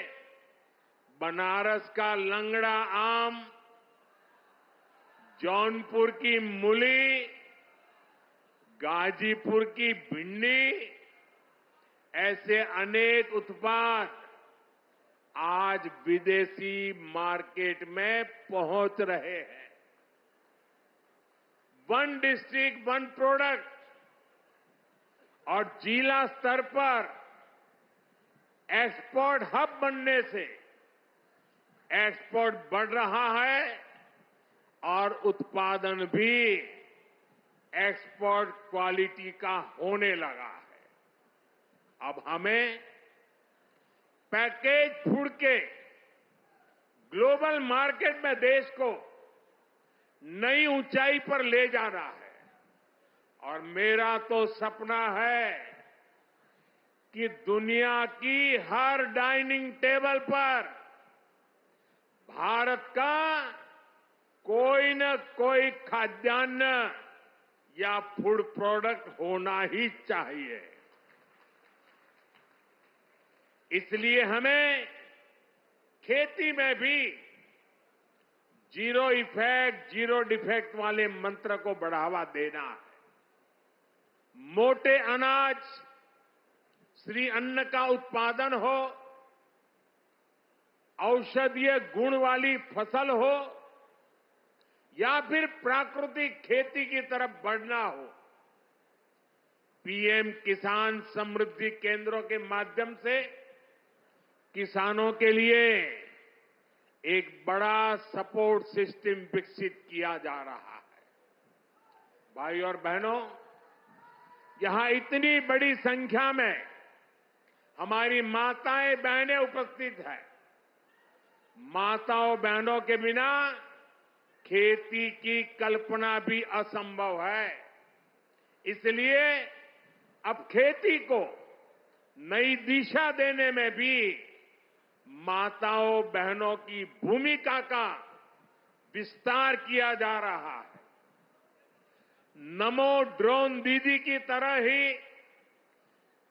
बनारस का लंगड़ा आम, जौनपुर की मूली, गाजीपुर की भिंडी, ऐसे अनेक उत्पाद आज विदेशी मार्केट में पहुंच रहे हैं। वन डिस्ट्रिक्ट वन प्रोडक्ट और जिला स्तर पर एक्सपोर्ट हब बनने से एक्सपोर्ट बढ़ रहा है और उत्पादन भी एक्सपोर्ट क्वालिटी का होने लगा है। अब हमें पैकेज फूड के ग्लोबल मार्केट में देश को नई ऊंचाई पर ले जाना है और मेरा तो सपना है कि दुनिया की हर डाइनिंग टेबल पर भारत का कोई न कोई खाद्यान्न या फूड प्रोडक्ट होना ही चाहिए। इसलिए हमें खेती में भी जीरो इफेक्ट, जीरो डिफेक्ट वाले मंत्र को बढ़ावा देना है। मोटे अनाज, श्री अन्न का उत्पादन हो, औषधीय गुण वाली फसल हो या फिर प्राकृतिक खेती की तरफ बढ़ना हो, पीएम किसान समृद्धि केंद्रों के माध्यम से किसानों के लिए एक बड़ा सपोर्ट सिस्टम विकसित किया जा रहा है। भाई और बहनों, यहां इतनी बड़ी संख्या में हमारी माताएं बहनें उपस्थित हैं। माताओं बहनों के बिना खेती की कल्पना भी असंभव है। इसलिए अब खेती को नई दिशा देने में भी माताओं बहनों की भूमिका का विस्तार किया जा रहा है। नमो ड्रोन दीदी की तरह ही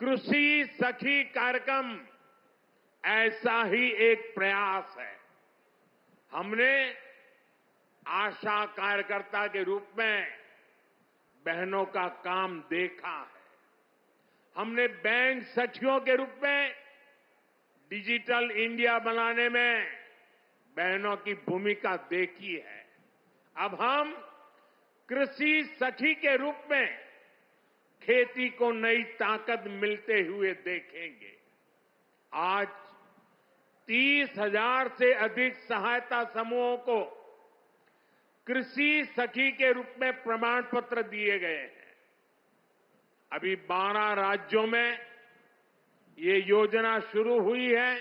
कृषि सखी कार्यक्रम ऐसा ही एक प्रयास है। हमने आशा कार्यकर्ता के रूप में बहनों का काम देखा है। हमने बैंक सखियों के रूप में डिजिटल इंडिया बनाने में बहनों की भूमिका देखी है। अब हम कृषि सखी के रूप में खेती को नई ताकत मिलते हुए देखेंगे। आज 30,000 से अधिक सहायता समूहों को कृषि सखी के रूप में प्रमाण पत्र दिए गए हैं। अभी 12 राज्यों में ये योजना शुरू हुई है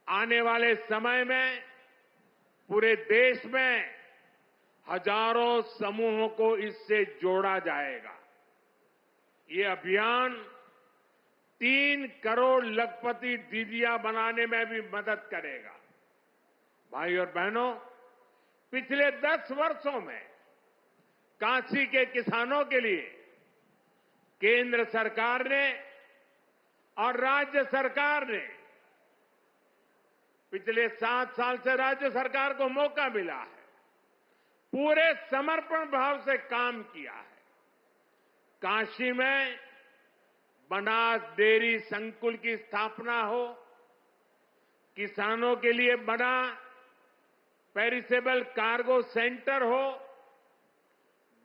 आने वाले समय में पूरे देश में हजारों समूहों को इससे जोड़ा जाएगा। ये अभियान 3 करोड़ लखपति दीदियां बनाने में भी मदद करेगा। भाई और बहनों, पिछले 10 वर्षों में काशी के किसानों के लिए केंद्र सरकार ने और राज्य सरकार ने, पिछले 7 साल से राज्य सरकार को मौका मिला है, पूरे समर्पण भाव से काम किया है। काशी में बनास डेयरी संकुल की स्थापना हो, किसानों के लिए बना पेरिसेबल कार्गो सेंटर हो,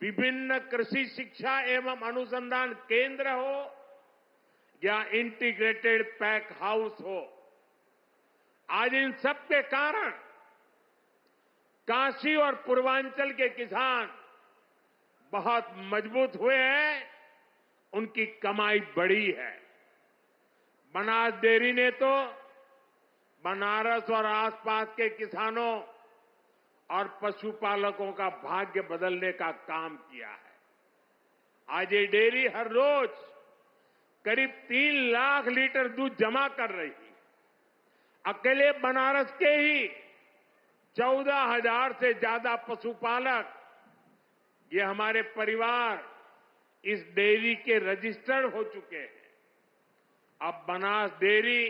विभिन्न कृषि शिक्षा एवं अनुसंधान केंद्र हो या इंटीग्रेटेड पैक हाउस हो, आज इन सब के कारण काशी और पूर्वांचल के किसान बहुत मजबूत हुए हैं, उनकी कमाई बढ़ी है। बनास डेयरी ने तो बनारस और आसपास के किसानों और पशुपालकों का भाग्य बदलने का काम किया है। आज ये डेयरी हर रोज करीब 3 लाख लीटर दूध जमा कर रही है। अकेले बनारस के ही 14,000 से ज्यादा पशुपालक, ये हमारे परिवार इस डेयरी के रजिस्टर्ड हो चुके हैं। अब बनास डेयरी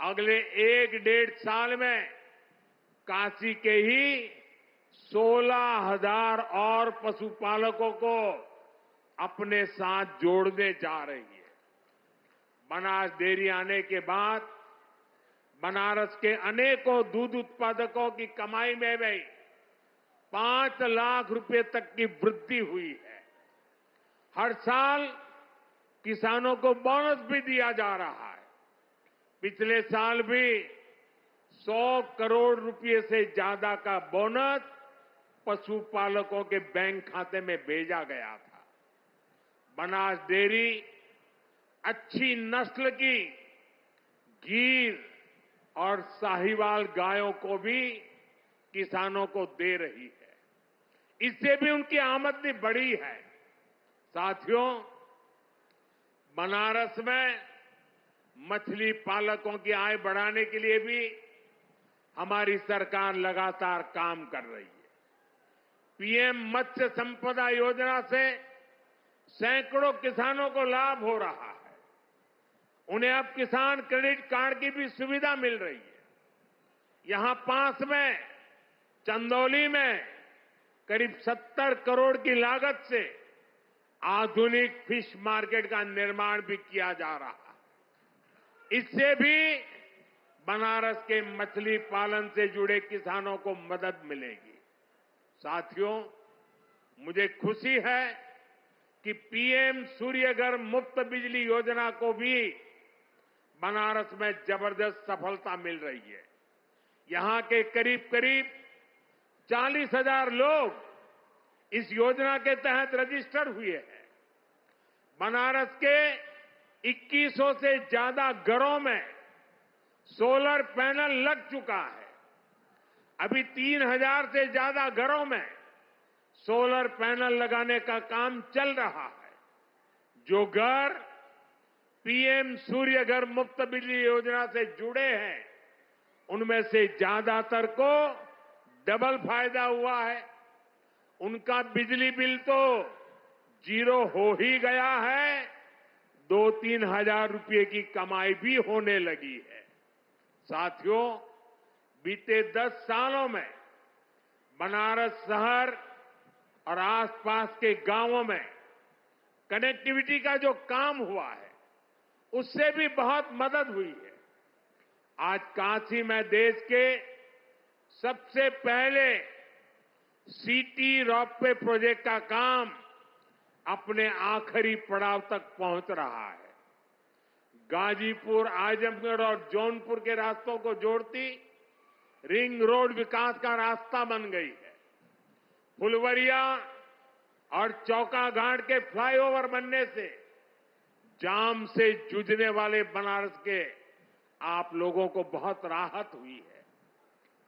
अगले 1-1.5 साल में काशी के ही 16,000 और पशुपालकों को अपने साथ जोड़ने जा रही है। बनास डेयरी आने के बाद बनारस के अनेकों दूध उत्पादकों की कमाई में भी 5 लाख रुपए तक की वृद्धि हुई है। हर साल किसानों को बोनस भी दिया जा रहा है। पिछले साल भी 100 करोड़ रुपए से ज्यादा का बोनस पशुपालकों के बैंक खाते में भेजा गया था। बनास डेयरी अच्छी नस्ल की गीर और साहिवाल गायों को भी किसानों को दे रही है। इससे भी उनकी आमदनी बढ़ी है। साथियों, बनारस में मछली पालकों की आय बढ़ाने के लिए भी हमारी सरकार लगातार काम कर रही है। पीएम मत्स्य संपदा योजना से सैकड़ों किसानों को लाभ हो रहा है। उन्हें अब किसान क्रेडिट कार्ड की भी सुविधा मिल रही है। यहां पास में चंदौली में करीब 70 करोड़ की लागत से आधुनिक फिश मार्केट का निर्माण भी किया जा रहा है। इससे भी बनारस के मछली पालन से जुड़े किसानों को मदद मिलेगी। साथियों, मुझे खुशी है कि पीएम सूर्यघर मुफ्त बिजली योजना को भी बनारस में जबरदस्त सफलता मिल रही है। यहां के करीब 40,000 लोग इस योजना के तहत रजिस्टर हुए हैं। बनारस के 2100 से ज्यादा घरों में सोलर पैनल लग चुका है। अभी 3,000 से ज्यादा घरों में सोलर पैनल लगाने का काम चल रहा है। जो घर पीएम सूर्यघर मुफ्त बिजली योजना से जुड़े हैं, उनमें से ज्यादातर को डबल फायदा हुआ है। उनका बिजली बिल तो 0 हो ही गया है, 2-3 हजार रुपये की कमाई भी होने लगी है। साथियों, बीते 10 सालों में बनारस शहर और आसपास के गांवों में कनेक्टिविटी का जो काम हुआ है, उससे भी बहुत मदद हुई है। आज काशी में देश के सबसे पहले सिटी रोपवे प्रोजेक्ट का काम अपने आखिरी पड़ाव तक पहुंच रहा है। गाजीपुर, आजमगढ़ और जौनपुर के रास्तों को जोड़ती रिंग रोड विकास का रास्ता बन गई है। फुलवरिया और चौका घाट के फ्लाईओवर बनने से जाम से जूझने वाले बनारस के आप लोगों को बहुत राहत हुई है।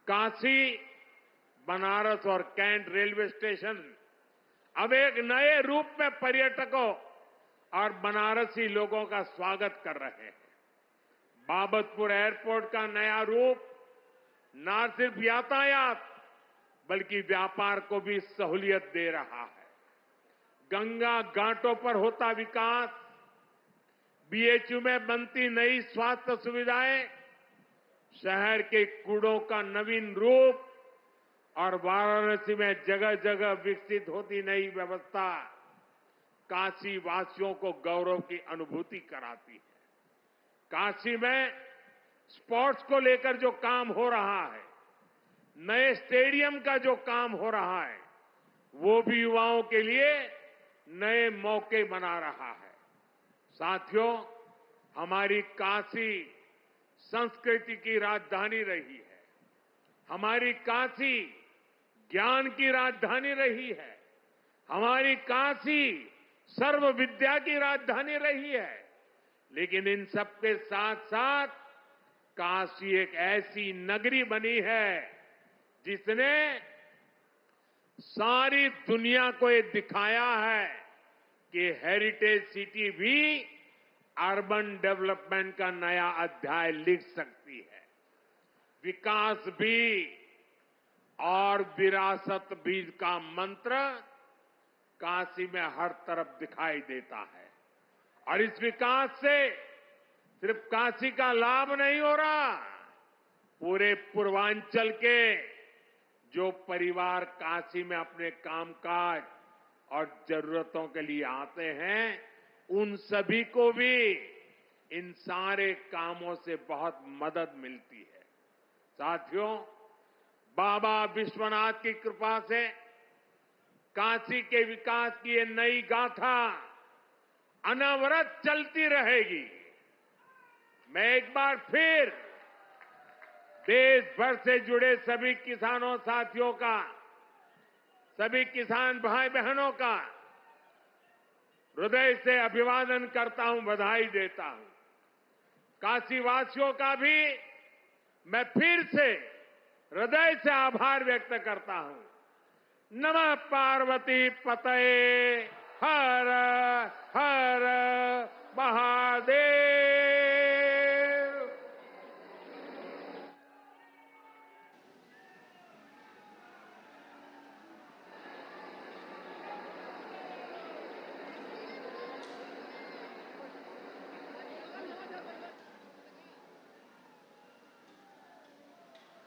काशी, बनारस और कैंट रेलवे स्टेशन अब एक नए रूप में पर्यटकों और बनारसी लोगों का स्वागत कर रहे हैं। बाबतपुर एयरपोर्ट का नया रूप न सिर्फ यातायात बल्कि व्यापार को भी सहूलियत दे रहा है। गंगा घाटों पर होता विकास, बीएचयू में बनती नई स्वास्थ्य सुविधाएं, शहर के कूड़ों का नवीन रूप और वाराणसी में जगह जगह विकसित होती नई व्यवस्था काशी वासियों को गौरव की अनुभूति कराती है। काशी में स्पोर्ट्स को लेकर जो काम हो रहा है, नए स्टेडियम का जो काम हो रहा है, वो भी युवाओं के लिए नए मौके बना रहा है। साथियों, हमारी काशी संस्कृति की राजधानी रही है। हमारी काशी ज्ञान की राजधानी रही है। हमारी काशी सर्व विद्या की राजधानी रही है। लेकिन इन सबके साथ साथ काशी एक ऐसी नगरी बनी है जिसने सारी दुनिया को ये दिखाया है कि हेरिटेज सिटी भी अर्बन डेवलपमेंट का नया अध्याय लिख सकती है। विकास भी और विरासत भी का मंत्र काशी में हर तरफ दिखाई देता है। और इस विकास से सिर्फ काशी का लाभ नहीं हो रहा, पूरे पूर्वांचल के जो परिवार काशी में अपने कामकाज और जरूरतों के लिए आते हैं, उन सभी को भी इन सारे कामों से बहुत मदद मिलती है। साथियों, बाबा विश्वनाथ की कृपा से काशी के विकास की ये नई गाथा अनवरत चलती रहेगी। मैं एक बार फिर देश भर से जुड़े सभी किसानों साथियों का, सभी किसान भाई बहनों का हृदय से अभिवादन करता हूं, बधाई देता हूं। काशी वासियों का भी मैं फिर से हृदय से आभार व्यक्त करता हूं। नमः पार्वती पतये हर हर महादेव।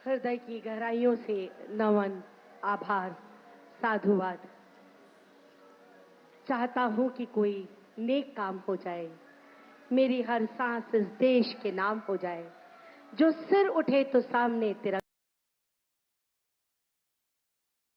हृदय की गहराइयों से नमन, आभार, साधुवाद। चाहता हूं कि कोई नेक काम हो जाए, मेरी हर सांस इस देश के नाम हो जाए। जो सिर उठे तो सामने तेरा